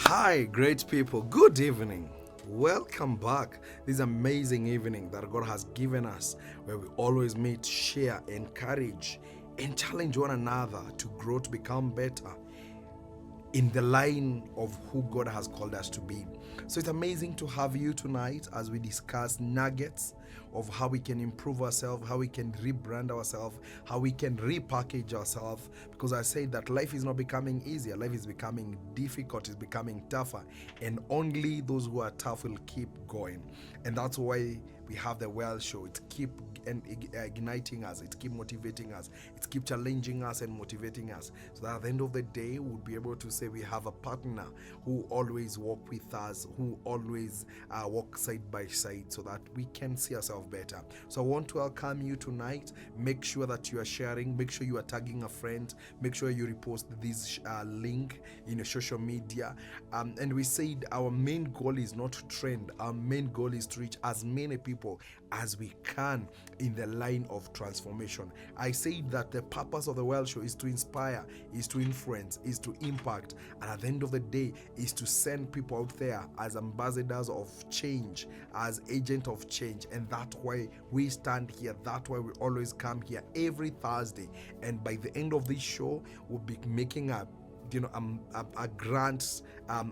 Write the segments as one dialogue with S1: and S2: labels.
S1: Hi, great people. Good evening. Welcome back. This amazing evening that God has given us, where we always meet, share, encourage, and challenge one another to grow, to become better in the line of who God has called us to be. So it's amazing to have you tonight as we discuss nuggets of how we can improve ourselves, how we can rebrand ourselves, how we can repackage ourselves. Because I say that life is not becoming easier, life is becoming difficult, it's becoming tougher, and only those who are tough will keep going. And that's why we have the Well Show. It keep igniting us, it keep motivating us, it keep challenging us and motivating us, so that at the end of the day we'll be able to say we have a partner who always walk with us, who always walk side by side, so that we can see ourselves better. So I want to welcome you tonight. Make sure that you are sharing, make sure you are tagging a friend, make sure you repost this link in your social media. And we said our main goal is not to trend, our main goal is to reach as many people as we can in the line of transformation. I said that the purpose of the Well Show is to inspire, is to influence, is to impact, and at the end of the day is to send people out there as ambassadors of change, as agent of change. And that's why we stand here, that's why we always come here every Thursday. And by the end of this show, we'll be making a grand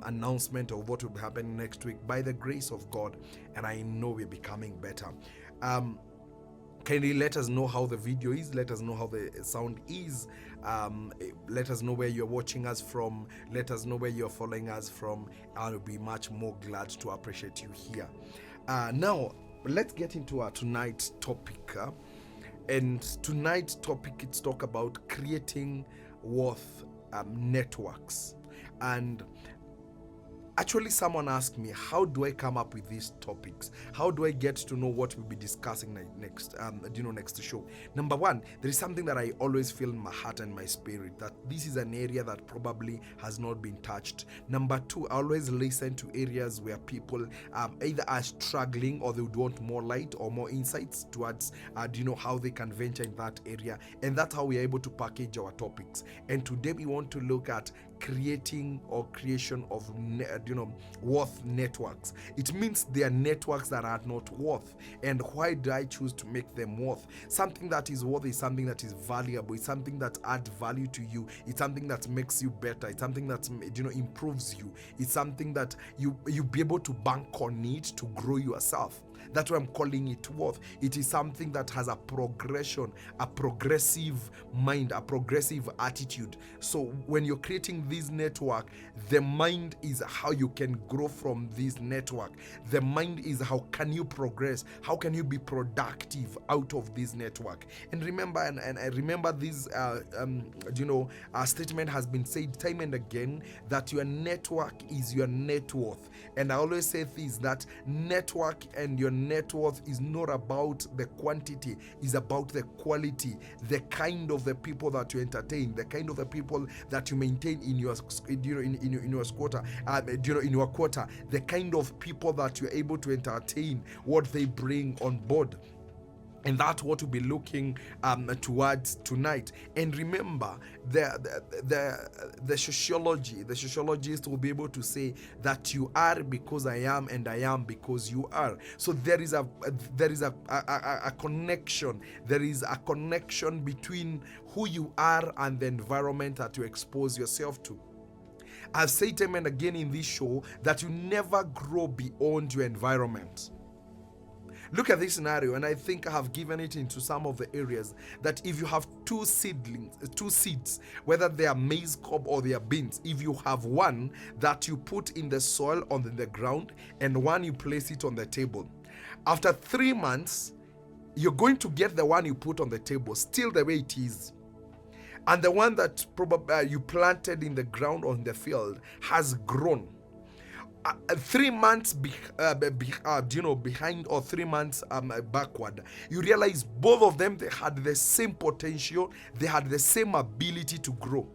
S1: announcement of what will be happening next week by the grace of God, and I know we're becoming better. Kindly let us know how the video is, let us know how the sound is, let us know where you're watching us from, let us know where you're following us from. I'll be much more glad to appreciate you here. Now let's get into our tonight's topic, and tonight's topic, it's talk about creating worth networks. And actually, someone asked me, how do I come up with these topics? How do I get to know what we'll be discussing next show? Number one, there is something that I always feel in my heart and my spirit, that this is an area that probably has not been touched. Number two, I always listen to areas where people either are struggling or they would want more light or more insights towards how they can venture in that area. And that's how we are able to package our topics. And today we want to look at creating or creation of worth networks. It means they are networks that are not worth. And why do I choose to make them worth? Something that is worth is something that is valuable. It's something that adds value to you. It's something that makes you better. It's something that improves you. It's something that you be able to bank on it to grow yourself. That's why I'm calling it worth. It is something that has a progression, a progressive mind, a progressive attitude. So when you're creating this network, the mind is how you can grow from this network. The mind is how can you progress? How can you be productive out of this network? And remember, and I remember this, a statement has been said time and again, that your network is your net worth. And I always say this, that network and your net worth is not about the quantity, is about the quality, the kind of the people that you entertain, the kind of the people that you maintain in your in your quarter, in your quarter, the kind of people that you're able to entertain, what they bring on board. And that's what we'll be looking towards tonight. And remember, the sociologist will be able to say that you are because I am, and I am because you are. So there is a connection. There is a connection between who you are and the environment that you expose yourself to. I've said time and again in this show that you never grow beyond your environment. Look at this scenario, and I think I have given it into some of the areas, that if you have two seeds, whether they are maize cob or they are beans, if you have one that you put in the soil on the ground and one you place it on the table, after 3 months, you're going to get the one you put on the table still the way it is. And the one that probably you planted in the ground or in the field has grown. 3 months behind, or 3 months backward, you realize both of them, they had the same potential, they had the same ability to grow.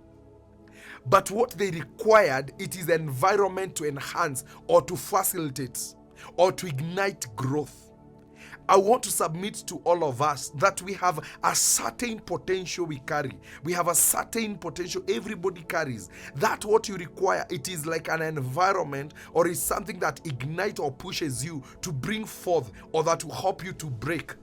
S1: But what they required, it is the environment to enhance or to facilitate or to ignite growth. I want to submit to all of us that we have a certain potential we carry. We have a certain potential everybody carries. That what you require, it is like an environment, or is something that ignites or pushes you to bring forth, or that will help you to break.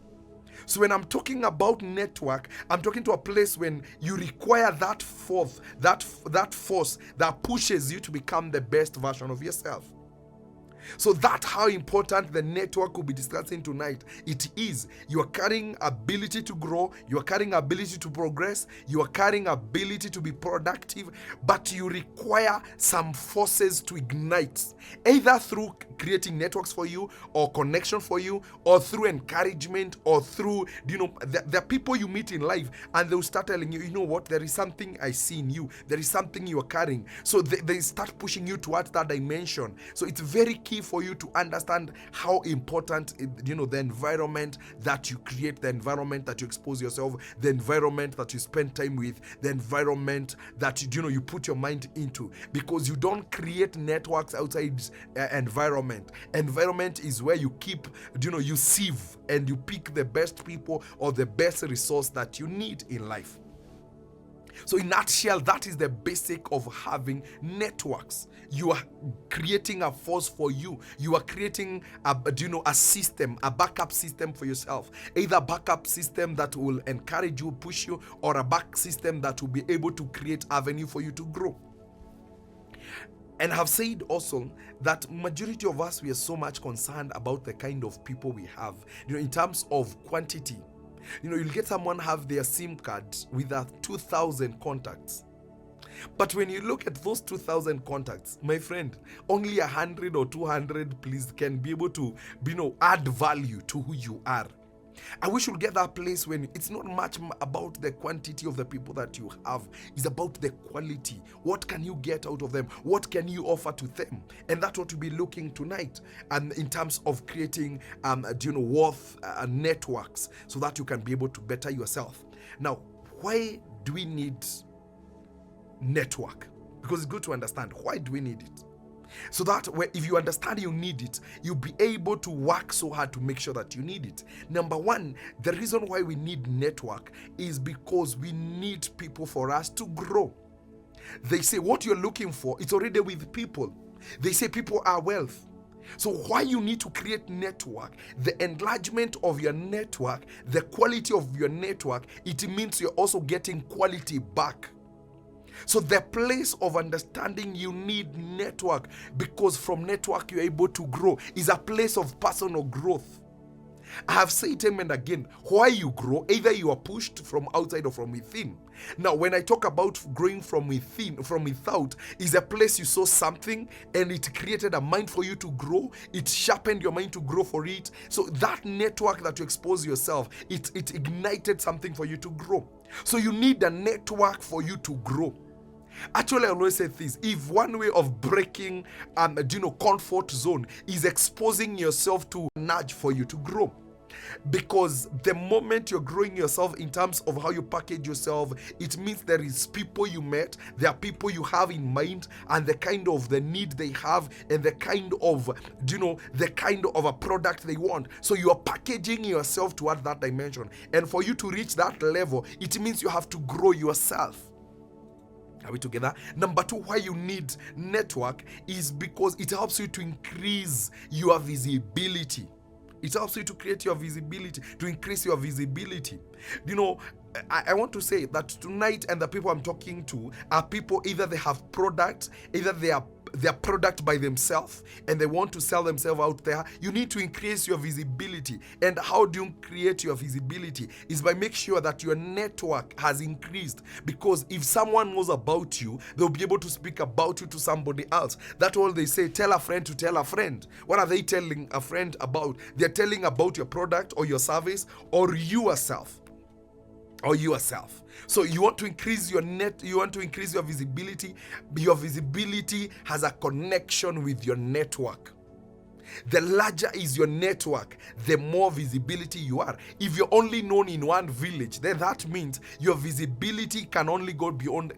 S1: So when I'm talking about network, I'm talking to a place when you require that force that pushes you to become the best version of yourself. So that's how important the network we'll be discussing tonight. It is, you are carrying ability to grow, you are carrying ability to progress, you are carrying ability to be productive, but you require some forces to ignite, either through creating networks for you, or connection for you, or through encouragement, or through, the people you meet in life, and they'll start telling you, you know what, there is something I see in you, there is something you are carrying. So they start pushing you towards that dimension. So it's very key for you to understand how important, the environment that you create, the environment that you expose yourself, the environment that you spend time with, the environment that you put your mind into, because you don't create networks outside environment. Environment is where you keep, you sieve and you pick the best people or the best resource that you need in life. So in a nutshell, that is the basic of having networks. You are creating a force for you. You are creating a system, a backup system for yourself. Either a backup system that will encourage you, push you, or a back system that will be able to create avenue for you to grow. And I have said also that majority of us, we are so much concerned about the kind of people we have, in terms of quantity. You'll get someone have their SIM card with 2,000 contacts. But when you look at those 2,000 contacts, my friend, only 100 or 200 please can be able to, add value to who you are. I wish you'll get that place when it's not much about the quantity of the people that you have. It's about the quality. What can you get out of them? What can you offer to them? And that's what we'll be looking tonight, in terms of creating, worth networks, so that you can be able to better yourself. Now, why do we need network? Because it's good to understand, why do we need it? So that if you understand you need it, you'll be able to work so hard to make sure that you need it. Number one, the reason why we need network is because we need people for us to grow. They say what you're looking for, it's already with people. They say people are wealth. So why you need to create network, the enlargement of your network, the quality of your network, it means you're also getting quality back. So the place of understanding you need network, because from network you're able to grow, is a place of personal growth. I have said time and again, why you grow, either you are pushed from outside or from within. Now, when I talk about growing from within, from without, is a place you saw something and it created a mind for you to grow. It sharpened your mind to grow for it. So that network that you expose yourself, it ignited something for you to grow. So you need a network for you to grow. Actually, I always say this: if one way of breaking comfort zone is exposing yourself to a nudge for you to grow. Because the moment you're growing yourself in terms of how you package yourself, it means there is people you met, there are people you have in mind, and the kind of the need they have, and the kind of a product they want. So you are packaging yourself toward that dimension. And for you to reach that level, it means you have to grow yourself. Are we together? Number two, why you need network is because it helps you to increase your visibility. It helps you to create your visibility, to increase your visibility. I want to say that tonight, and the people I'm talking to are people, either they have products, either they are their product by themselves and they want to sell themselves out there. You need to increase your visibility. And how do you create your visibility? Is by making sure that your network has increased. Because if someone knows about you, they'll be able to speak about you to somebody else. That's all they say, tell a friend to tell a friend. What are they telling a friend about? They're telling about your product or your service or yourself. So you want to increase your you want to increase your visibility. Your visibility has a connection with your network. The larger is your network, the more visibility you are. If you're only known in one village, then that means your visibility cannot go beyond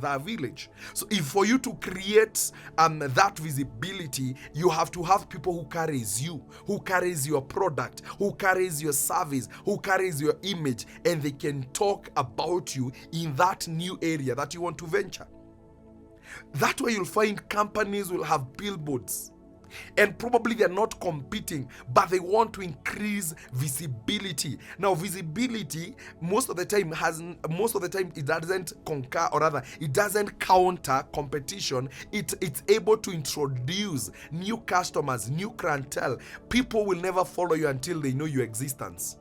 S1: that village. So if for you to create that visibility, you have to have people who carries you, who carries your product, who carries your service, who carries your image, and they can talk about you in that new area that you want to venture. That way you'll find companies will have billboards. And probably they're not competing, but they want to increase visibility. Now, visibility most of the time it doesn't conquer, or rather, it doesn't counter competition. It's able to introduce new customers, new clientele. People will never follow you until they know your existence.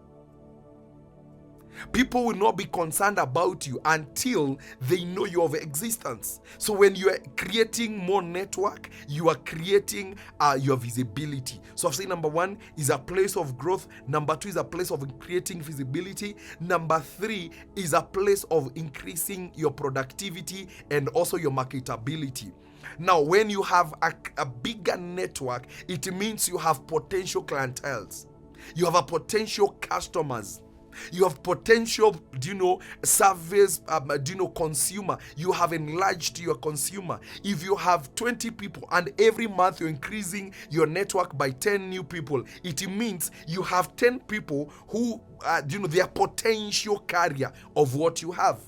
S1: People will not be concerned about you until they know your existence. So when you are creating more network, you are creating your visibility. So I've said number 1 is a place of growth. Number 2 is a place of creating visibility. Number 3 is a place of increasing your productivity and also your marketability. Now, when you have a bigger network, it means you have potential clienteles. You have a potential customers. You have potential, service, consumer. You have enlarged your consumer. If you have 20 people and every month you're increasing your network by 10 new people, it means you have 10 people who, they are potential carrier of what you have.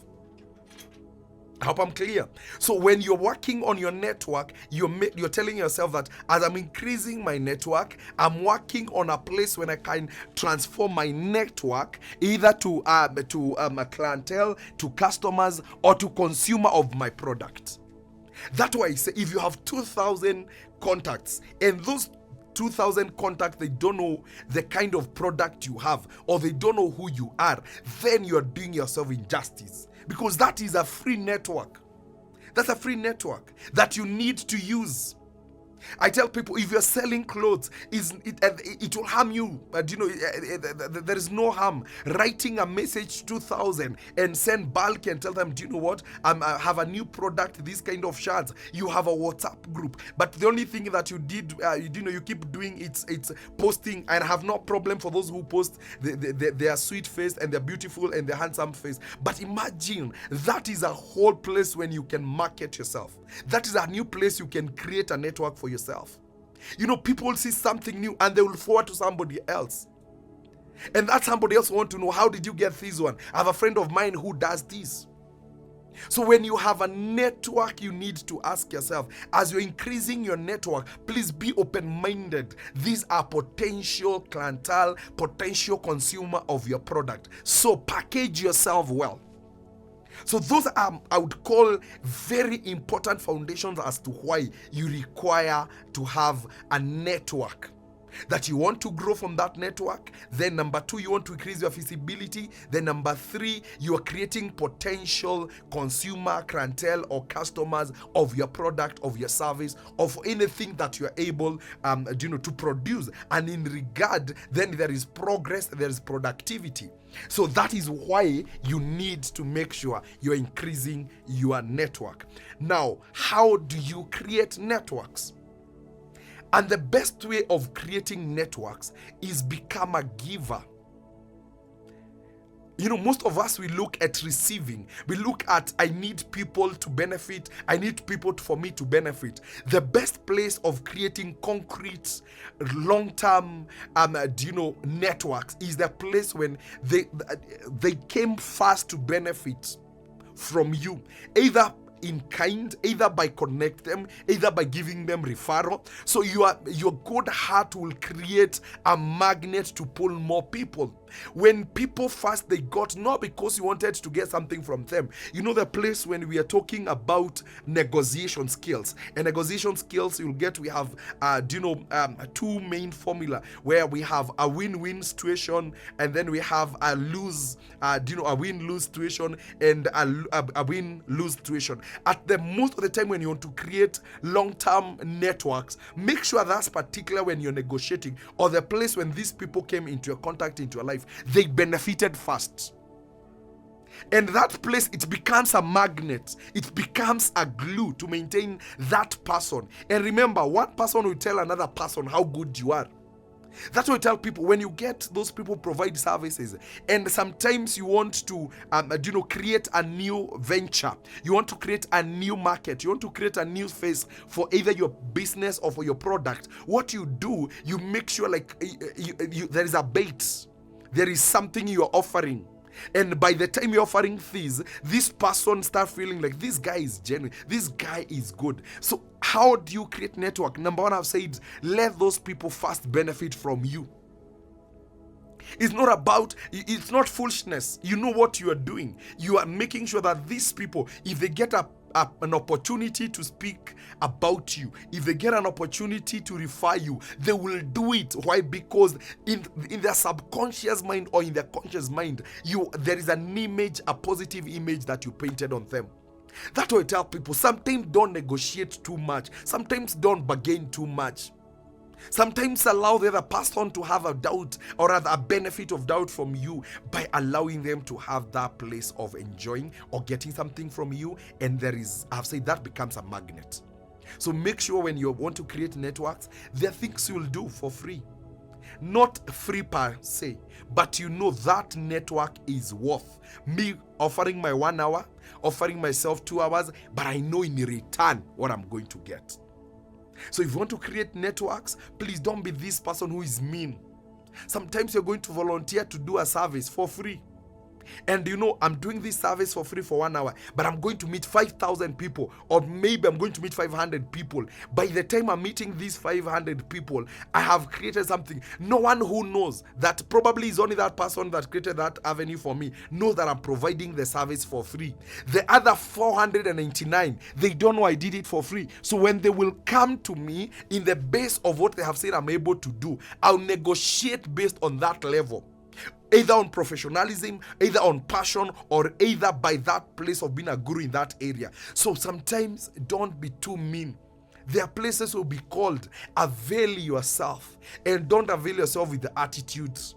S1: I hope I'm clear. So when you're working on your network, you're telling yourself that as I'm increasing my network, I'm working on a place when I can transform my network either to a clientele, to customers, or to consumer of my product. That's why I say if you have 2,000 contacts and those 2,000 contacts, they don't know the kind of product you have, or they don't know who you are, then you're doing yourself injustice. Because that is a free network. That's a free network that you need to use. I tell people, if you're selling clothes, it will harm you. But there is no harm. Writing a message to 2,000 and send bulk and tell them, do you know what? I have a new product, this kind of shirts. You have a WhatsApp group. But the only thing that you did, you keep doing it's posting, and I have no problem for those who post their sweet face and their beautiful and their handsome face. But imagine that is a whole place when you can market yourself. That is a new place you can create a network for yourself. People see something new and they will forward to somebody else. And that somebody else want to know, how did you get this one? I have a friend of mine who does this. So when you have a network, you need to ask yourself, as you're increasing your network, please be open-minded. These are potential clientele, potential consumer of your product. So package yourself well. So those are, I would call, very important foundations as to why you require to have a network. That you want to grow from that network. Then number 2, you want to increase your visibility. Then number 3, you are creating potential consumer, clientele, or customers of your product, of your service, of anything that you are able to produce. And in regard, then there is progress, there is productivity. So that is why you need to make sure you're increasing your network. Now, how do you create networks? And the best way of creating networks is become a giver. Most of us, we look at receiving. We look at, I need people to benefit. I need people for me to benefit. The best place of creating concrete, long-term, networks is the place when they came first to benefit from you. Either in kind, either by connect them, either by giving them referral. So your good heart will create a magnet to pull more people. When people first, they got, not because you wanted to get something from them. The place when we are talking about negotiation skills. And negotiation skills, you'll get, we have, two main formula where we have a win-win situation, and then we have a lose, a win-lose situation and a win-lose situation. At the most of the time when you want to create long-term networks, make sure that's particular when you're negotiating, or the place when these people came into your contact, into your life, they benefited first. And that place, it becomes a magnet. It becomes a glue to maintain that person. And remember, one person will tell another person how good you are. That's what I tell people. When you get those people provide services, and sometimes you want to create a new venture, you want to create a new market, you want to create a new face for either your business or for your product, what you do, you make sure like there is a bait, there is something you are offering. And by the time you're offering this person start feeling like this guy is genuine, this guy is good. So how do you create network? Number one, I've said, let those people first benefit from you. It's not foolishness. You know what you are doing. You are making sure that these people, if they get an opportunity to speak about you, if they get an opportunity to refer you, they will do it. Why? Because in their subconscious mind or in their conscious mind, there is an image, a positive image that you painted on them. That's why I tell people, sometimes don't negotiate too much. Sometimes don't bargain too much. Sometimes allow the other person to have a doubt or rather a benefit of doubt from you by allowing them to have that place of enjoying or getting something from you. And I've said that becomes a magnet. So make sure when you want to create networks, there are things you'll do for free. Not free per se, but you know that network is worth me offering my 1 hour, offering myself 2 hours, but I know in return what I'm going to get. So if you want to create networks, please don't be this person who is mean. Sometimes you're going to volunteer to do a service for free. And I'm doing this service for free for 1 hour, but I'm going to meet 5,000 people, or maybe I'm going to meet 500 people. By the time I'm meeting these 500 people, I have created something. No one who knows that probably is only that person that created that avenue for me knows that I'm providing the service for free. The other 499, they don't know I did it for free. So when they will come to me in the base of what they have said I'm able to do, I'll negotiate based on that level. Either on professionalism, either on passion, or either by that place of being a guru in that area. So sometimes don't be too mean. There are places will be called avail yourself, and don't avail yourself with the attitudes.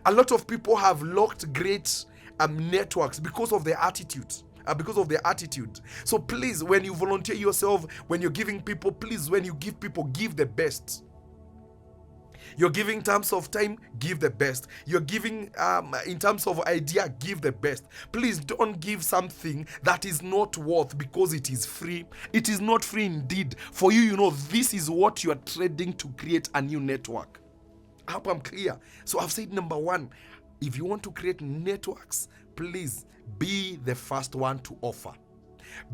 S1: A lot of people have locked great networks because of their attitudes. Because of their attitude. So please, when you volunteer yourself, when you're giving people, please, when you give people, give the best. You're giving in terms of time, give the best. You're giving in terms of idea, give the best. Please don't give something that is not worth because it is free. It is not free indeed. For you, this is what you are trading to create a new network. I hope I'm clear. So I've said number one, if you want to create networks, please be the first one to offer.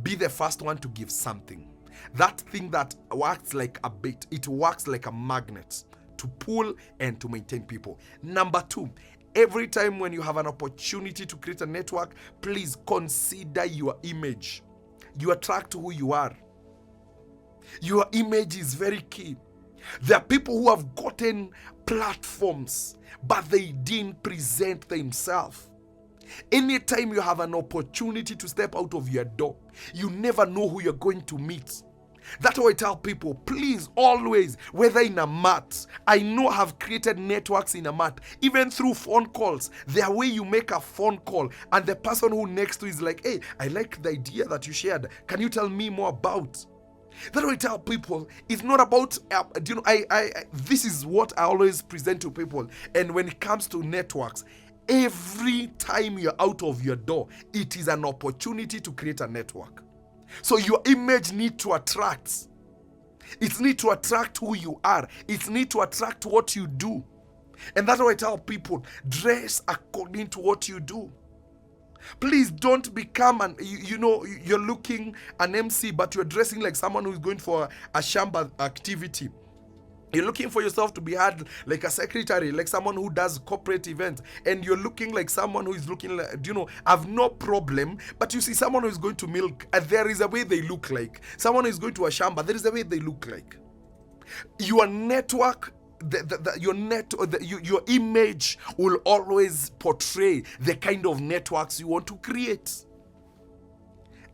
S1: Be the first one to give something. That thing that works like a bait, it works like a magnet to pull and to maintain people. Number two, every time when you have an opportunity to create a network, please consider your image. You attract who you are. Your image is very key. There are people who have gotten platforms, but they didn't present themselves. Anytime you have an opportunity to step out of your door, you never know who you're going to meet. That's why I tell people, please always, whether in a mat, I know I have created networks in a mat, even through phone calls. There way you make a phone call and the person who next to is like, hey, I like the idea that you shared. Can you tell me more about? That's why I tell people, it's not about, this is what I always present to people. And when it comes to networks, every time you're out of your door, it is an opportunity to create a network. So your image needs to attract. It needs to attract who you are. It needs to attract what you do. And that's why I tell people, dress according to what you do. Please don't become you're looking an MC, but you're dressing like someone who's going for a shamba activity. You're looking for yourself to be had like a secretary, like someone who does corporate events, and you're looking like someone who is looking like, I've no problem, but you see someone who is going to milk, there is a way they look like. Someone who is going to a shamba, there is a way they look like. Your network, your image will always portray the kind of networks you want to create.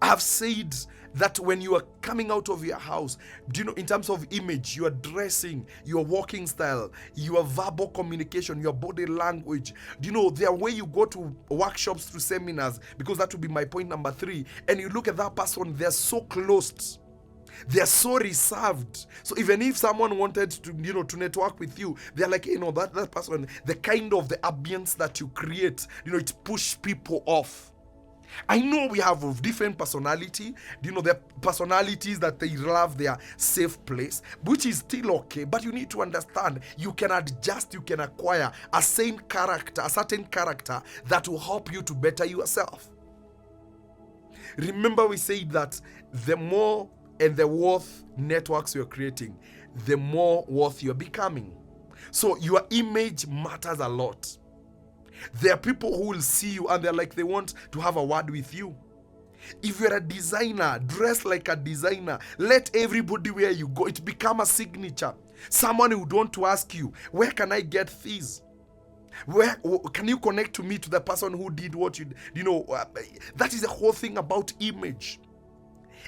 S1: I've said that when you are coming out of your house, do you know, in terms of image, your dressing, your walking style, your verbal communication, your body language, do you know, the way you go to workshops, to seminars, because that would be my point number 3, and you look at that person, they're so closed. They're so reserved. So even if someone wanted to, to network with you, they're like, that person, the kind of the ambience that you create, it pushes people off. I know we have different personality. There are personalities that they love their safe place, which is still okay. But you need to understand, you can adjust, you can acquire a certain character that will help you to better yourself. Remember, we said that the more and the worth networks you're creating, the more worth you're becoming. So your image matters a lot. There are people who will see you and they're like, they want to have a word with you. If you're a designer, dress like a designer. Let everybody where you go, it become a signature. Someone who would want to ask you, where can I get these? Where can you connect to me, to the person who did what you that is the whole thing about image.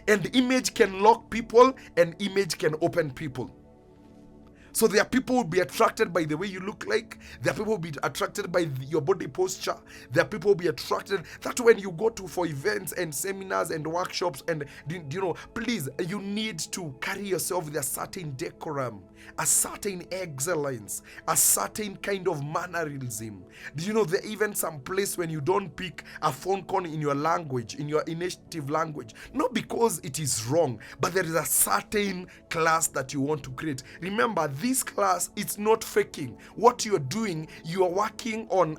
S1: And image can lock people and image can open people. So there are people who will be attracted by the way you look like. There are people who will be attracted by your body posture. There are people who will be attracted. That when you go for events and seminars and workshops, and please, you need to carry yourself with a certain decorum, a certain excellence, a certain kind of mannerism. There even some place when you don't pick a phone call in your language, in your native language, not because it is wrong, but there is a certain class that you want to create. Remember, this class, it's not faking. What you're doing, you are working on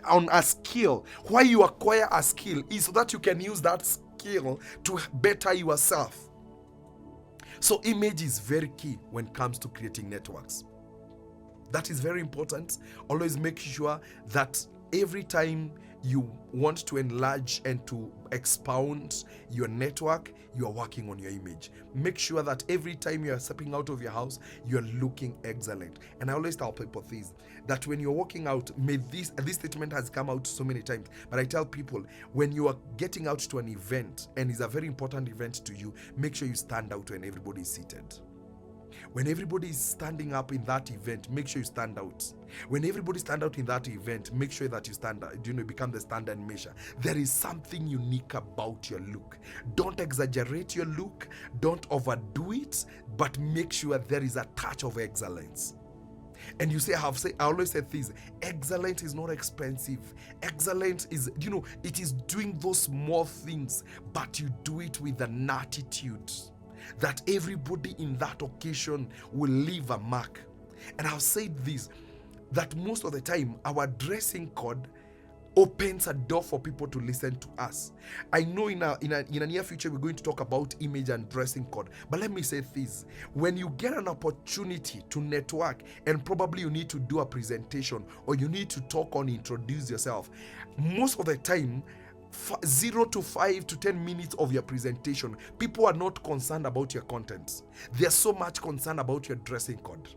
S1: on a skill. Why you acquire a skill is so that you can use that skill to better yourself. So image is very key when it comes to creating networks. That is very important. Always make sure that every time you want to enlarge and to expound your network, you are working on your image. Make sure that every time you are stepping out of your house, you're looking excellent. And I always tell people this, that when you're walking out, this statement has come out so many times, but I tell people, when you are getting out to an event, and it's a very important event to you, make sure you stand out when everybody is seated. When everybody is standing up in that event, make sure you stand out. When everybody stand out in that event, make sure that you stand out. Become the standard measure. There is something unique about your look. Don't exaggerate your look. Don't overdo it, but make sure there is a touch of excellence. And you say, I always say this, excellence is not expensive. Excellence is, it is doing those small things, but you do it with an attitude that everybody in that occasion will leave a mark. And I've said this, that most of the time our dressing code opens a door for people to listen to us. I know in a near future we're going to talk about image and dressing code, but let me say this, when you get an opportunity to network and probably you need to do a presentation or you need to talk or introduce yourself, most of the time 0 to 5 to 10 minutes of your presentation, people are not concerned about your content. They're so much concerned about your dressing code.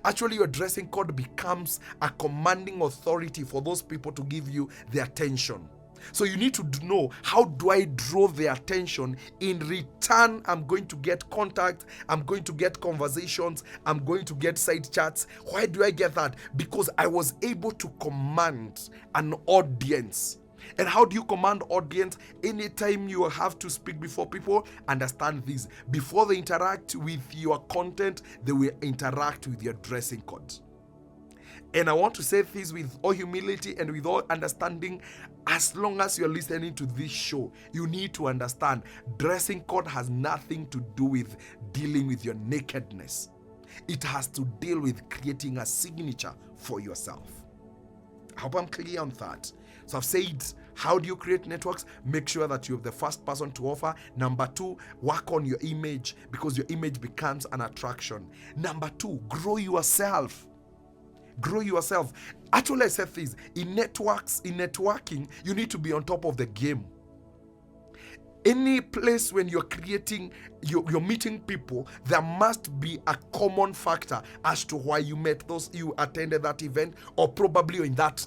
S1: Actually, your dressing code becomes a commanding authority for those people to give you their attention. So you need to know, how do I draw their attention? In return, I'm going to get contact, I'm going to get conversations, I'm going to get side chats. Why do I get that? Because I was able to command an audience. And how do you command audience? Anytime you have to speak before people, understand this. Before they interact with your content, they will interact with your dressing code. And I want to say this with all humility and with all understanding. As long as you're listening to this show, you need to understand dressing code has nothing to do with dealing with your nakedness. It has to deal with creating a signature for yourself. I hope I'm clear on that. So I've said, how do you create networks? Make sure that you're the first person to offer. Number 2, work on your image, because your image becomes an attraction. Number 2, grow yourself. Grow yourself. Actually, I said this, in networking, you need to be on top of the game. Any place when you're creating, you're meeting people, there must be a common factor as to why you met those, you attended that event, or probably in that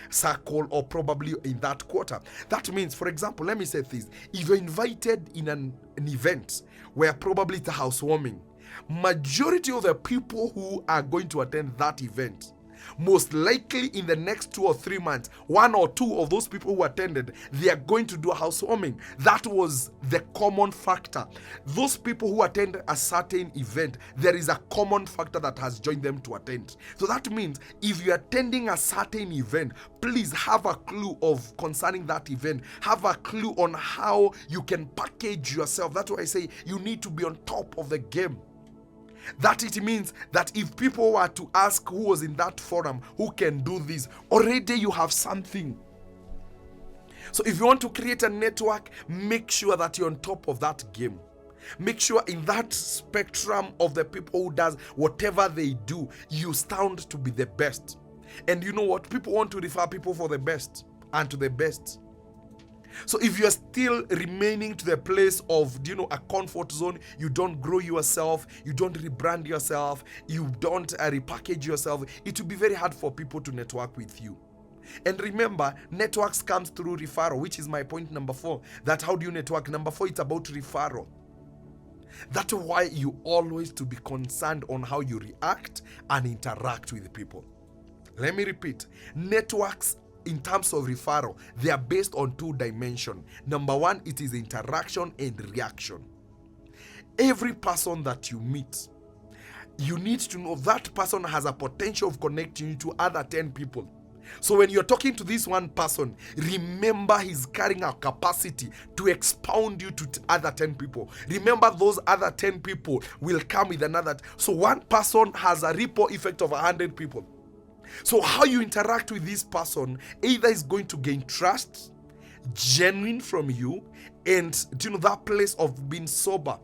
S1: circle, or probably in that quarter. That means, for example, let me say this: if you're invited in an event where probably it's a housewarming, majority of the people who are going to attend that event, most likely in the next 2 or 3 months, 1 or 2 of those people who attended, they are going to do a housewarming. That was the common factor. Those people who attend a certain event, there is a common factor that has joined them to attend. So that means if you're attending a certain event, please have a clue of concerning that event. Have a clue on how you can package yourself. That's why I say you need to be on top of the game. That it means that if people were to ask who was in that forum, who can do this, already you have something. So if you want to create a network, make sure that you're on top of that game. Make sure in that spectrum of the people who does whatever they do, you stand to be the best. And you know what? People want to refer people for the best and to the best. So if you're still remaining to the place of, a comfort zone, you don't grow yourself, you don't rebrand yourself, you don't repackage yourself, it will be very hard for people to network with you. And remember, networks comes through referral, which is my point number 4. That how do you network? Number 4, it's about referral. That's why you always to be concerned on how you react and interact with people. Let me repeat. Networks in terms of referral, they are based on 2 dimensions. Number 1, it is interaction and reaction. Every person that you meet, you need to know that person has a potential of connecting you to other 10 people. So when you're talking to this one person, remember he's carrying a capacity to expound you to other 10 people. Remember those other 10 people will come with another. So one person has a ripple effect of 100 people. So how you interact with this person either is going to gain trust, genuine from you, and that place of being sober.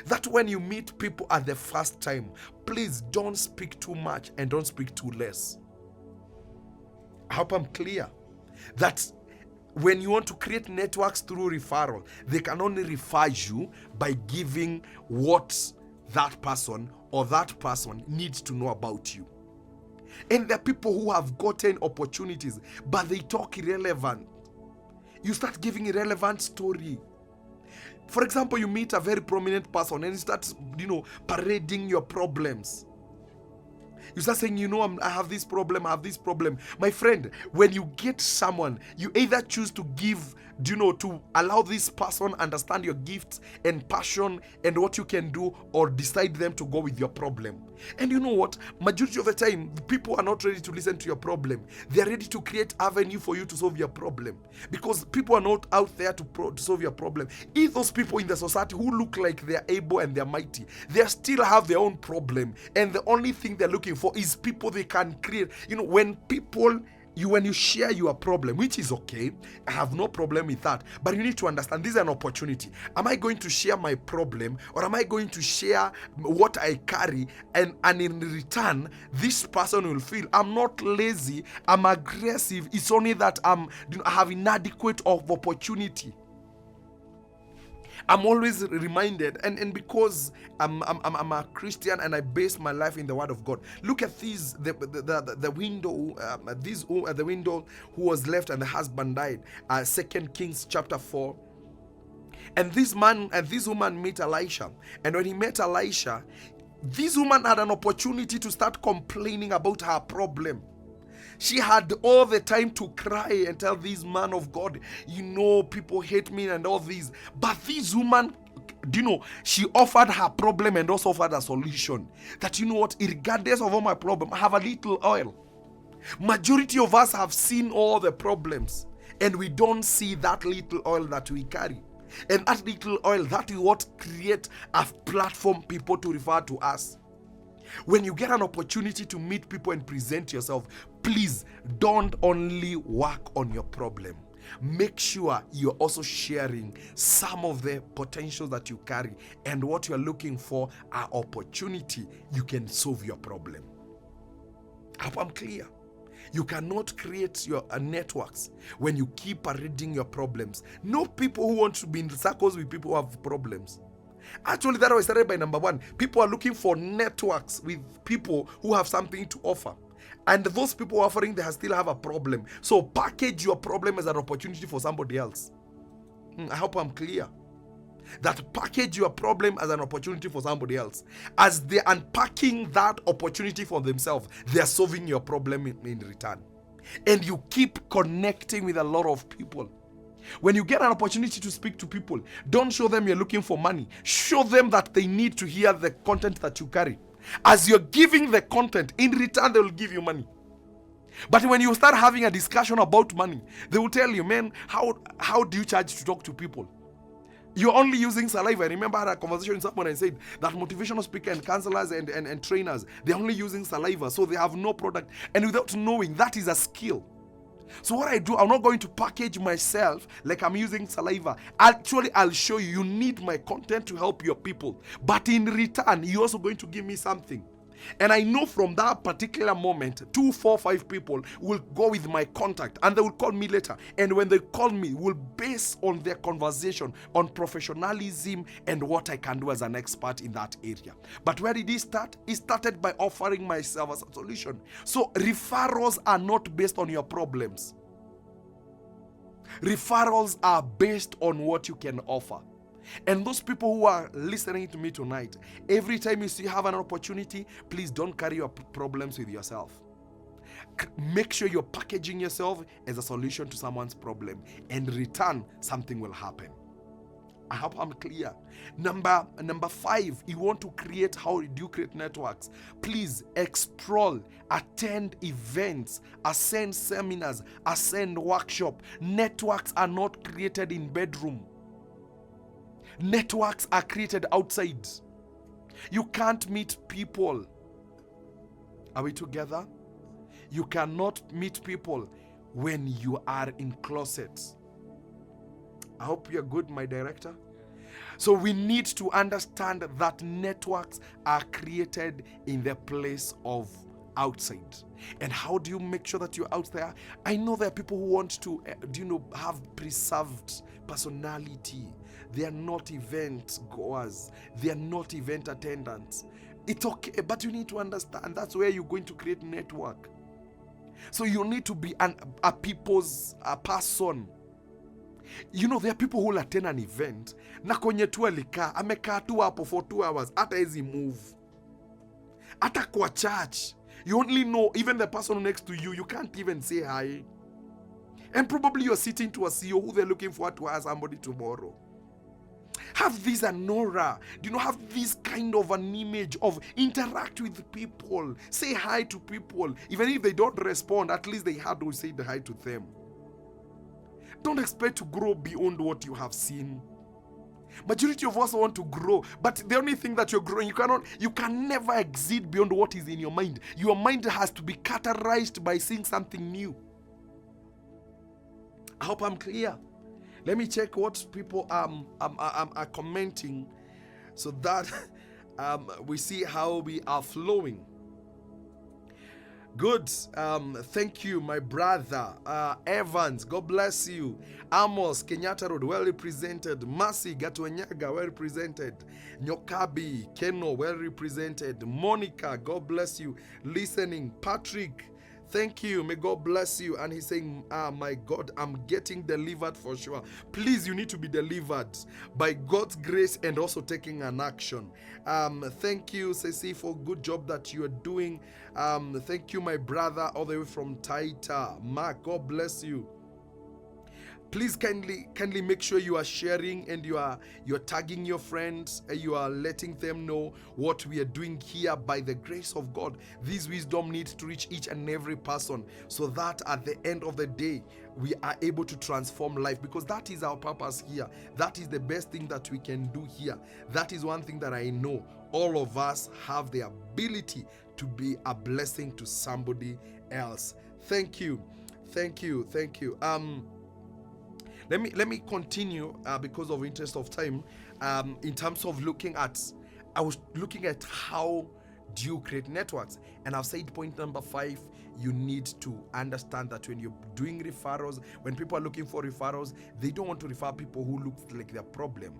S1: That when you meet people at the first time, please don't speak too much and don't speak too less. I hope I'm clear. That when you want to create networks through referral, they can only refer you by giving what that person or that person needs to know about you. And there are people who have gotten opportunities, but they talk irrelevant. You start giving irrelevant story. For example, you meet a very prominent person and you start, parading your problems. You start saying, I have this problem, I have this problem. My friend, when you get someone, you either choose to give, to allow this person understand your gifts and passion and what you can do, or decide them to go with your problem. And you know what? Majority of the time, people are not ready to listen to your problem. They are ready to create avenue for you to solve your problem. Because people are not out there to solve your problem. If those people in the society who look like they are able and they are mighty, they still have their own problem. And the only thing they're looking for is people they can create. When you share your problem, which is okay, I have no problem with that, but you need to understand this is an opportunity. Am I going to share my problem, or am I going to share what I carry, and in return this person will feel I'm not lazy, I'm aggressive, it's only that I have inadequate of opportunity. I'm always reminded, and because I'm a Christian and I base my life in the Word of God. Look at these, the window, the window who was left and the husband died. 2 Kings chapter 4. And this man and this woman meet Elisha, and when he met Elisha, this woman had an opportunity to start complaining about her problem. She had all the time to cry and tell this man of God, people hate me and all these. But this woman, she offered her problem and also offered a solution. That, regardless of all my problem, I have a little oil. Majority of us have seen all the problems, and we don't see that little oil that we carry. And that little oil, that is what creates a platform people to refer to us. When you get an opportunity to meet people and present yourself, please don't only work on your problem. Make sure you're also sharing some of the potentials that you carry, and what you're looking for are opportunity you can solve your problem. I hope I'm clear. You cannot create your networks when you keep parading your problems. No people who want to be in circles with people who have problems. Actually, that was started by number one. People are looking for networks with people who have something to offer. And those people offering, they still have a problem. So package your problem as an opportunity for somebody else. I hope I'm clear. That package your problem as an opportunity for somebody else. As they're unpacking that opportunity for themselves, they're solving your problem in return. And you keep connecting with a lot of people. When you get an opportunity to speak to people, don't show them you're looking for money. Show them that they need to hear the content that you carry. As you're giving the content, in return, they will give you money. But when you start having a discussion about money, they will tell you, man, how do you charge to talk to people? You're only using saliva. I remember I had a conversation with someone and said that motivational speakers and counselors and trainers, they're only using saliva, so they have no product. And without knowing, that is a skill. So what I do, I'm not going to package myself like I'm using saliva. Actually, I'll show you, you need my content to help your people. But in return, you're also going to give me something. And I know from that particular moment, 2, 4, 5 people will go with my contact and they will call me later. And when they call me, will base on their conversation on professionalism and what I can do as an expert in that area. But where did it start? It started by offering myself as a solution. So referrals are not based on your problems. Referrals are based on what you can offer. And those people who are listening to me tonight, every time you have an opportunity, please don't carry your problems with yourself. Make sure you're packaging yourself as a solution to someone's problem. And in return, something will happen. I hope I'm clear. Number 5, you want to create, how do you create networks? Please explore, attend events, attend seminars, attend workshops. Networks are not created in bedroom. Networks are created outside. You can't meet people. Are we together? You cannot meet people when you are in closets. I hope you're good, my director. So we need to understand that networks are created in the place of outside. And how do you make sure that you're out there? I know there are people who want to, have preserved personality. They are not event goers. They are not event attendants. It's okay, but you need to understand that's where you're going to create network. So you need to be a person. There are people who will attend an event na kwenye tu alikaa amekaa tu hapo for 2 hours, hata hezi move. Hata kwa church, you only know even the person next to you, you can't even say hi. And probably you're sitting to a CEO who they're looking for to hire somebody tomorrow. Have this an aura, have this kind of an image of interact with people, say hi to people. Even if they don't respond, at least they had to say hi to them. Don't expect to grow beyond what you have seen. Majority of us want to grow, but the only thing that you're growing, you can never exceed beyond what is in your mind. Your mind has to be categorized by seeing something new. I hope I'm clear. Let me check what people are commenting so that we see how we are flowing. Good. Thank you, my brother. Evans, God bless you. Amos, Kenyatta Road, well represented. Mercy, Gatuenyaga, well represented. Nyokabi, Keno, well represented. Monica, God bless you. Listening. Patrick, thank you. May God bless you. And he's saying, my God, I'm getting delivered for sure. Please, you need to be delivered by God's grace and also taking an action. Thank you, Ceci, for good job that you are doing. Thank you, my brother, all the way from Taita. Mark, God bless you. Please kindly make sure you are sharing and you're tagging your friends. You are letting them know what we are doing here by the grace of God. This wisdom needs to reach each and every person so that at the end of the day, we are able to transform life, because that is our purpose here. That is the best thing that we can do here. That is one thing that I know all of us have the ability to be a blessing to somebody else. Thank you. Thank you. Thank you. Let me continue because of interest of time. In terms of I was looking at how Do you create networks? And I've said point number 5, you need to understand that when you're doing referrals, when people are looking for referrals, they don't want to refer people who look like their problem.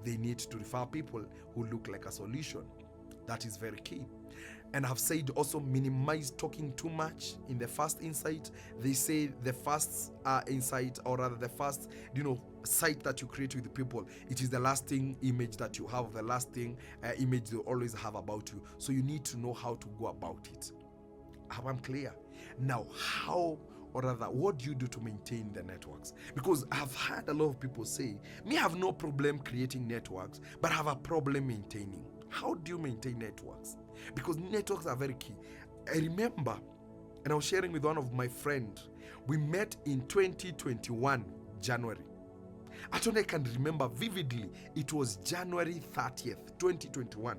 S1: They need to refer people who look like a solution. That is very key. And I've said also minimize talking too much in the first insight. They say the first insight, or rather the first, sight that you create with the people, it is the lasting image that you have, the lasting image they always have about you. So you need to know how to go about it. I'm clear. Now, how, or rather, what do you do to maintain the networks? Because I've had a lot of people say, me have no problem creating networks, but I have a problem maintaining. How do you maintain networks? Because networks are very key. I remember, and I was sharing with one of my friends, we met in 2021, January. Actually, I can remember vividly, it was January 30th, 2021.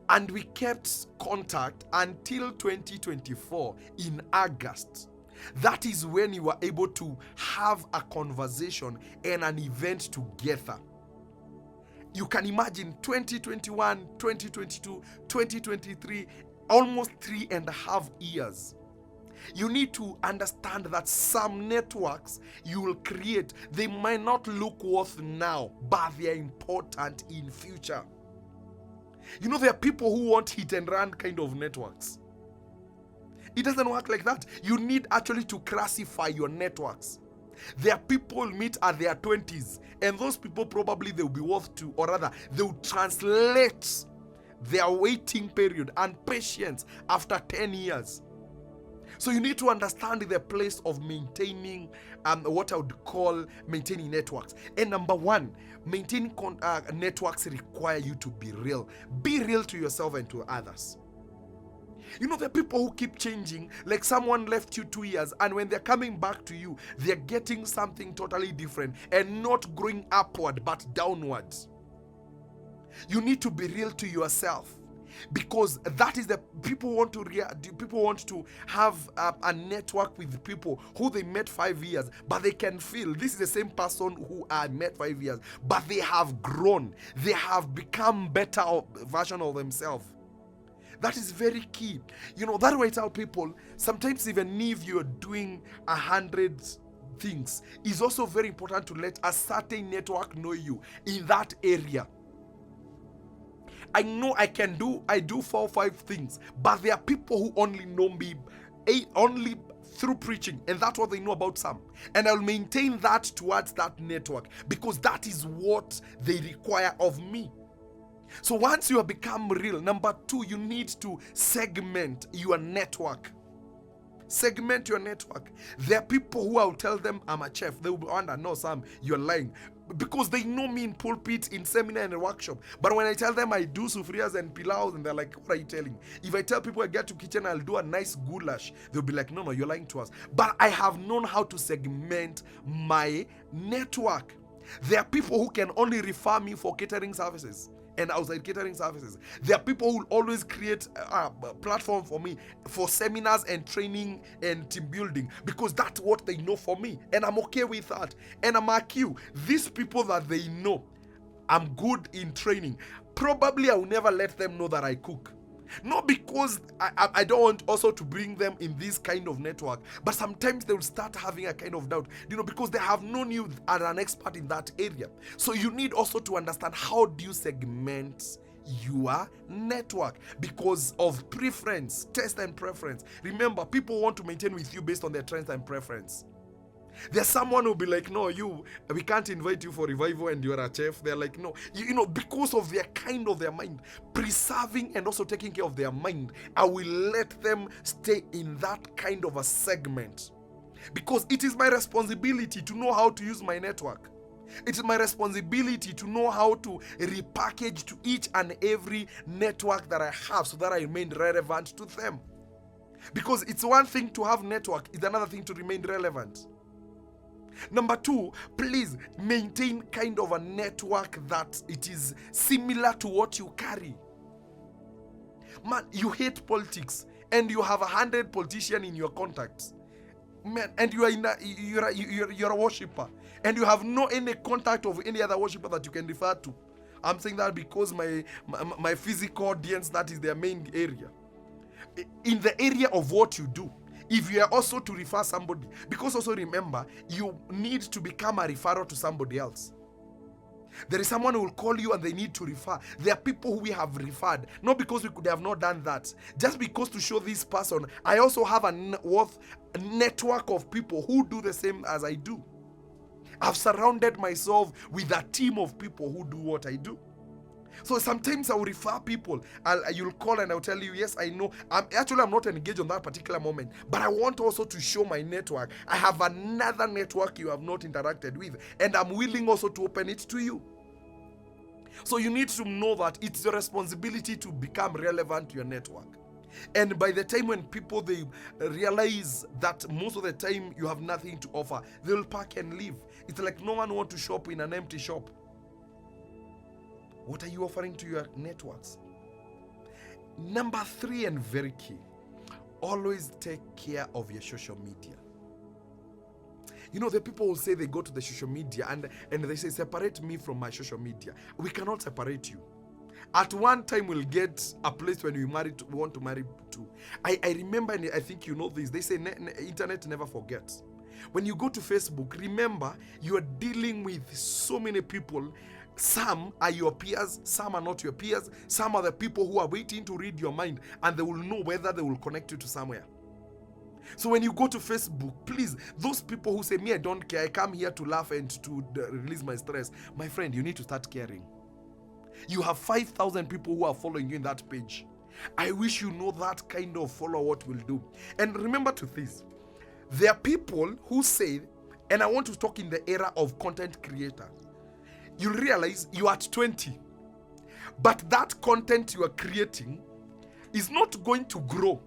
S1: And we kept contact until 2024 in August. That is when you were able to have a conversation and an event together. You can imagine 2021, 2022, 2023, almost 3.5 years. You need to understand that some networks you will create, they might not look worth now, but they are important in future. There are people who want hit and run kind of networks. It doesn't work like that. You need actually to classify your networks. There are people meet at their 20s, and those people probably they'll be worth to, or rather, they'll translate their waiting period and patience after 10 years. So you need to understand the place of maintaining what I would call maintaining networks. And number 1, maintaining networks require you to be real. Be real to yourself and to others. The people who keep changing, like someone left you 2 years, and when they're coming back to you, they're getting something totally different and not growing upward but downwards. You need to be real to yourself, because that is the people want to have a network with people who they met 5 years, but they can feel this is the same person who I met 5 years, but they have grown, they have become better version of themselves. That is very key. That way I tell people, sometimes even if you're doing 100 things, it's also very important to let a certain network know you in that area. I know I do 4 or 5 things, but there are people who only know me only through preaching, and that's what they know about Sam. And I'll maintain that towards that network, because that is what they require of me. So once you have become real, number 2, you need to segment your network. Segment your network. There are people who I'll tell them I'm a chef. They will wonder, no, Sam, you're lying. Because they know me in pulpit, in seminar, and workshop. But when I tell them I do sufrias and pilaus, and they're like, what are you telling? If I tell people I get to kitchen, I'll do a nice goulash, they'll be like, no, you're lying to us. But I have known how to segment my network. There are people who can only refer me for catering services and outside catering services. There are people who will always create a platform for me for seminars and training and team building, because that's what they know for me, and I'm okay with that. And I'm like you, these people that they know I'm good in training, probably I will never let them know that I cook. Not because I don't want also to bring them in this kind of network, but sometimes they will start having a kind of doubt, because they have known you as an expert in that area. So you need also to understand, how do you segment your network, because of preference, taste and preference. Remember, people want to maintain with you based on their trends and preference. There's someone who'll be like, no, we can't invite you for revival and you're a chef. They're like, no, because of their mind, preserving and also taking care of their mind, I will let them stay in that kind of a segment, because it is my responsibility to know how to use my network. It is my responsibility to know how to repackage to each and every network that I have, so that I remain relevant to them. Because it's one thing to have network, it's another thing to remain relevant. Number 2, please maintain kind of a network that it is similar to what you carry. Man, you hate politics and you have 100 politicians in your contacts. Man, and you're a worshiper, and you have no any contact of any other worshiper that you can refer to. I'm saying that because my physical audience, that is their main area. In the area of what you do, if you are also to refer somebody, because also remember, you need to become a referral to somebody else. There is someone who will call you and they need to refer. There are people who we have referred, not because we could have not done that, just because to show this person, I also have a network of people who do the same as I do. I've surrounded myself with a team of people who do what I do. So sometimes I will refer people. You'll call and I'll tell you, yes, I know. I'm not engaged on that particular moment, but I want also to show my network. I have another network you have not interacted with, and I'm willing also to open it to you. So you need to know that it's your responsibility to become relevant to your network. And by the time when people, they realize that most of the time you have nothing to offer, they'll pack and leave. It's like no one wants to shop in an empty shop. What are you offering to your networks? Number 3, and very key, always take care of your social media. You know, the people will say they go to the social media and they say, separate me from my social media. We cannot separate you. At one time, we'll get a place when we want to marry to. I remember, and I think you know this, they say internet never forgets. When you go to Facebook, remember, you are dealing with so many people. Some are your peers, some are not your peers, some are the people who are waiting to read your mind, and they will know whether they will connect you to somewhere. So when you go to Facebook, please, those people who say, me, I don't care, I come here to laugh and to release my stress, my friend, you need to start caring. You have 5,000 people who are following you in that page. I wish you know that kind of follow what will do. And remember to this, there are people who say, and I want to talk in the era of content creator, you'll realize you are at 20, but that content you are creating is not going to grow,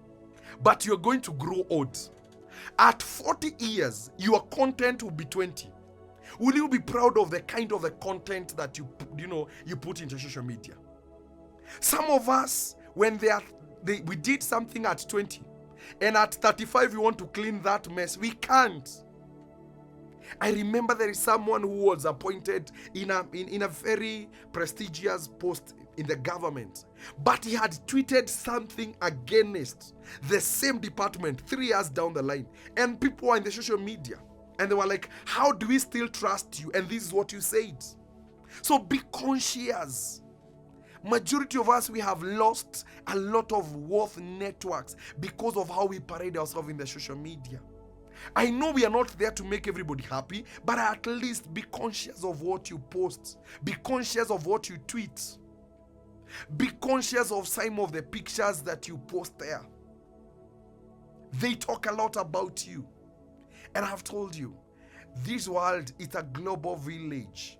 S1: but you're going to grow old. At 40 years, your content will be 20. Will you be proud of the kind of the content that you put into social media? Some of us, when we did something at 20, and at 35 we want to clean that mess, we can't. I remember there is someone who was appointed in a very prestigious post in the government, but he had tweeted something against the same department 3 years down the line, and people were in the social media and they were like, how do we still trust you? And this is what you said. So be conscious. Majority of us, we have lost a lot of worth networks because of how we parade ourselves in the social media. I know we are not there to make everybody happy, but at least be conscious of what you post. Be conscious of what you tweet. Be conscious of some of the pictures that you post there. They talk a lot about you. And I've told you, this world is a global village.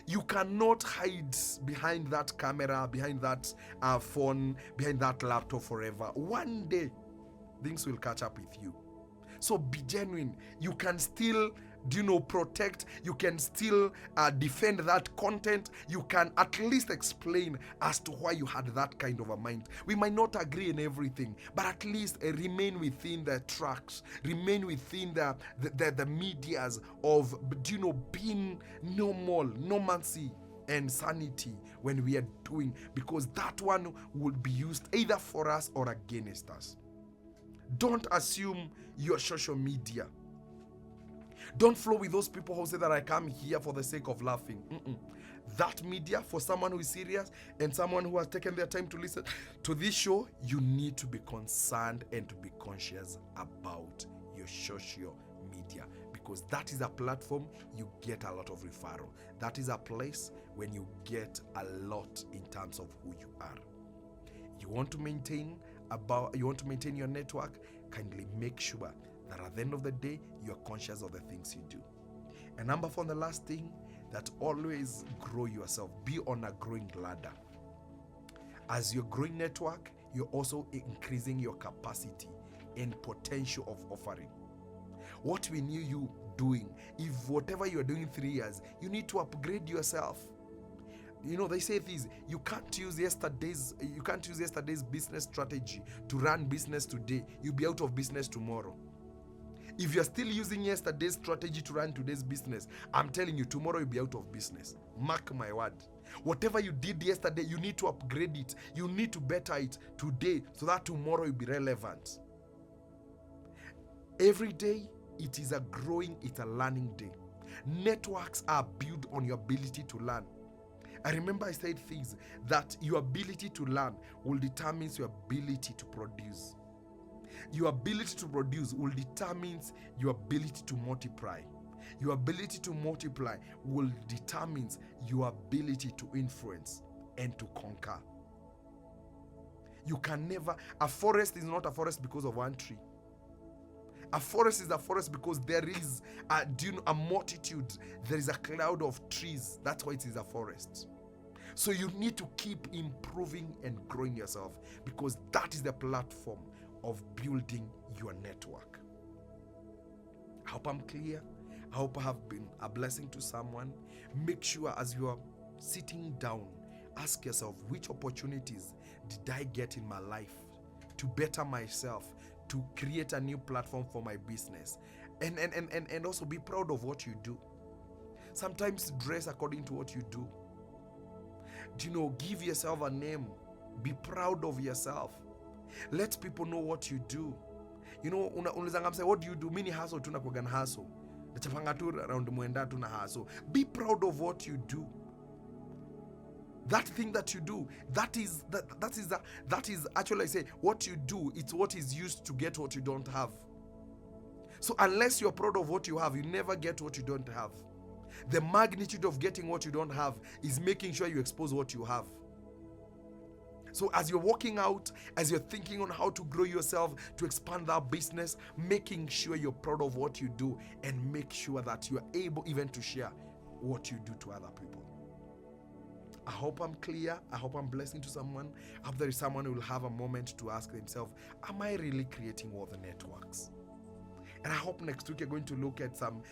S1: You cannot hide behind that camera, behind that phone, behind that laptop forever. One day, things will catch up with you. So be genuine. You can still, protect. You can still defend that content. You can at least explain as to why you had that kind of a mind. We might not agree in everything, but at least remain within the tracks. Remain within the medias of, being normal, normalcy and sanity when we are doing, because that one will be used either for us or against us. Don't assume your social media. Don't flow with those people who say that I come here for the sake of laughing. That media, for someone who is serious and someone who has taken their time to listen to this show, you need to be concerned and to be conscious about your social media, because that is a platform you get a lot of referral. That is a place when you get a lot in terms of who you are. You want to maintain your network, kindly make sure that at the end of the day, you're conscious of the things you do. And number 4, and the last thing, that always grow yourself. Be on a growing ladder. As you're growing network, you're also increasing your capacity and potential of offering. What we knew you doing, if whatever you're doing 3 years, you need to upgrade yourself. They say this, you can't use yesterday's business strategy to run business today. You'll be out of business tomorrow. If you're still using yesterday's strategy to run today's business, I'm telling you, tomorrow you'll be out of business. Mark my word. Whatever you did yesterday, you need to upgrade it. You need to better it today so that tomorrow you'll be relevant. Every day, it is a growing, it's a learning day. Networks are built on your ability to learn. I remember I said things that your ability to learn will determine your ability to produce. Your ability to produce will determine your ability to multiply. Your ability to multiply will determine your ability to influence and to conquer. You can never, a forest is not a forest because of one tree. A forest is a forest because there is a multitude, there is a cloud of trees. That's why it is a forest. So you need to keep improving and growing yourself, because that is the platform of building your network. I hope I'm clear. I hope I have been a blessing to someone. Make sure as you are sitting down, ask yourself, which opportunities did I get in my life to better myself, to create a new platform for my business, and also be proud of what you do. Sometimes dress according to what you do. Give yourself a name. Be proud of yourself. Let people know what you do. Unaweza say, what do you do? Mini hustle tuna kwa gan hustle. Nachapanga tu around mwenda tuna hustle. Be proud of what you do. That thing that you do, that is actually, I say, what you do, it's what is used to get what you don't have. So unless you're proud of what you have, you never get what you don't have. The magnitude of getting what you don't have is making sure you expose what you have. So as you're walking out, as you're thinking on how to grow yourself, to expand that business, making sure you're proud of what you do, and make sure that you are able even to share what you do to other people. I hope I'm clear. I hope I'm blessing to someone. I hope there is someone who will have a moment to ask themselves, am I really creating all the networks? And I hope next week you're going to look at some,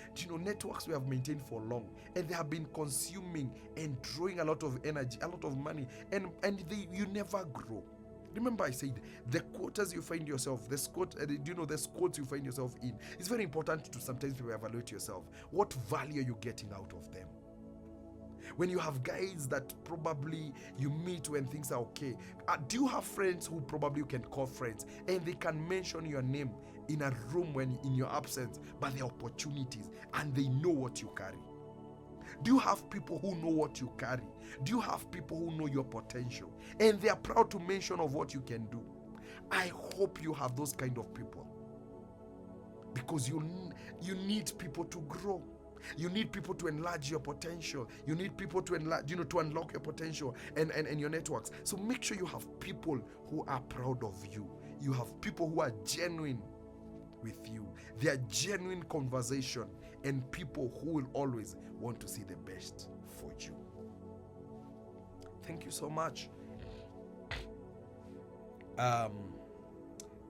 S1: networks we have maintained for long, and they have been consuming and drawing a lot of energy, a lot of money, and you never grow. Remember I said, the quotas you find yourself, the quotes you find yourself in, it's very important to sometimes evaluate yourself. What value are you getting out of them? When you have guys that probably you meet when things are okay, do you have friends who probably you can call friends and they can mention your name in a room when in your absence, but the opportunities, and they know what you carry? Do you have people who know what you carry? Do you have people who know your potential and they are proud to mention of what you can do? I hope you have those kind of people, because you need people to grow. You need people to enlarge your potential. You need people to enlarge, to unlock your potential and your networks. So make sure you have people who are proud of you. You have people who are genuine with you. They are genuine conversation, and people who will always want to see the best for you. Thank you so much.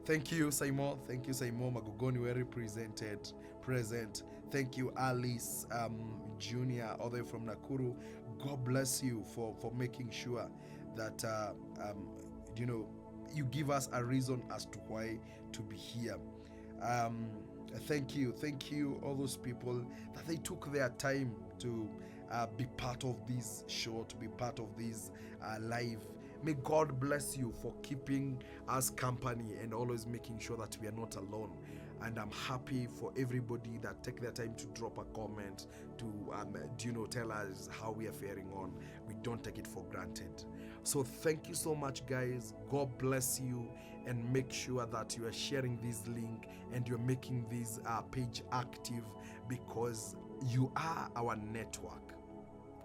S1: Thank you, Simon. Thank you, Simon. Magogoni were present. Thank you, Alice Junior, all the way from Nakuru. God bless you for making sure that you give us a reason as to why to be here. Thank you, all those people that they took their time to be part of this show, to be part of this live. May God bless you for keeping us company and always making sure that we are not alone. And I'm happy for everybody that take their time to drop a comment, to tell us how we are faring on. We don't take it for granted. So thank you so much, guys. God bless you, and make sure that you are sharing this link and you're making this page active, because you are our network.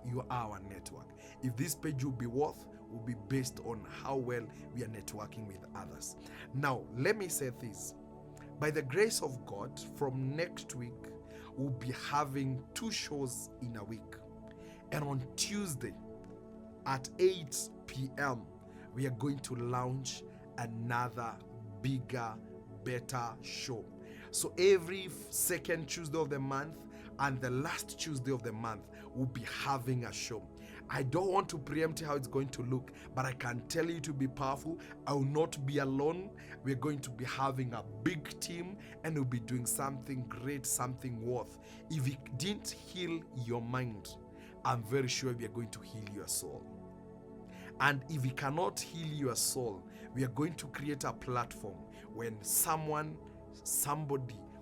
S1: You are our network. If this page will be will be based on how well we are networking with others. Now, let me say this. By the grace of God, from next week, we'll be having 2 shows in a week. And on Tuesday at 8 p.m., we are going to launch another bigger, better show. So every second Tuesday of the month and the last Tuesday of the month, we'll be having a show. I don't want to preempt how it's going to look, but I can tell you to be powerful. I will not be alone. We're going to be having a big team, and we'll be doing something great, something worth. If it didn't heal your mind, I'm very sure we are going to heal your soul. And if we cannot heal your soul, we are going to create a platform when somebody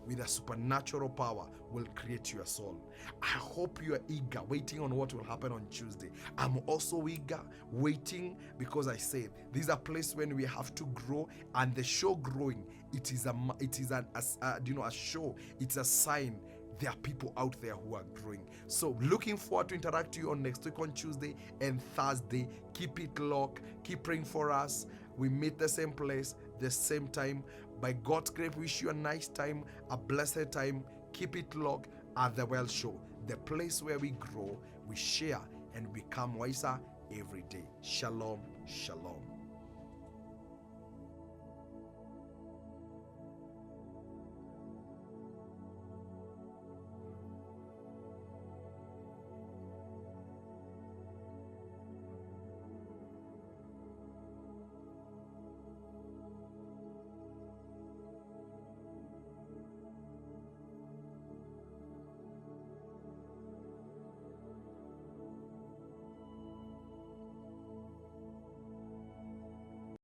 S1: with a supernatural power will create your soul. I hope you are eager, waiting on what will happen on Tuesday. I'm also eager, waiting, because I said this is a place when we have to grow, and the show growing, it is a show. It's a sign there are people out there who are growing. So looking forward to interact with you on next week on Tuesday and Thursday. Keep it locked. Keep praying for us. We meet the same place, the same time. By God's grace, wish you a nice time, a blessed time. Keep it locked at The Well Show, the place where we grow, we share, and become wiser every day. Shalom, shalom.